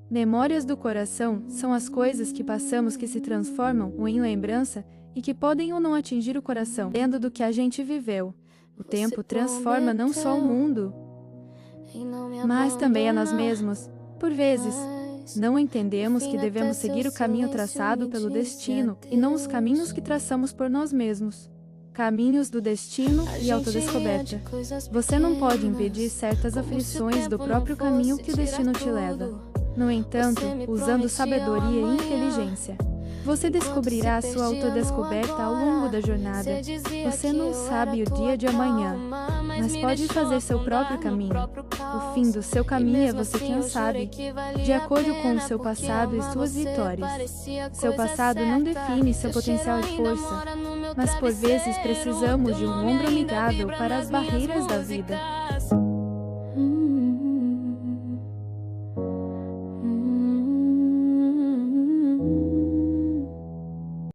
Memórias do coração são as coisas que passamos que se transformam ou em lembrança e que podem ou não atingir o coração, dependendo do que a gente viveu. O tempo transforma não só o mundo, mas também a nós mesmos. Por vezes, não entendemos que devemos seguir o caminho traçado pelo destino e não os caminhos que traçamos por nós mesmos. Caminhos do destino e autodescoberta. Você não pode impedir certas aflições do próprio caminho que o destino te leva. No entanto, usando sabedoria e inteligência, você descobrirá a sua autodescoberta ao longo da jornada. Você não sabe o dia de amanhã, mas pode fazer seu próprio caminho. O fim do seu caminho é você quem sabe, de acordo com o seu passado e suas vitórias. Seu passado não define seu potencial de força, mas por vezes precisamos de um ombro amigável para as barreiras da vida.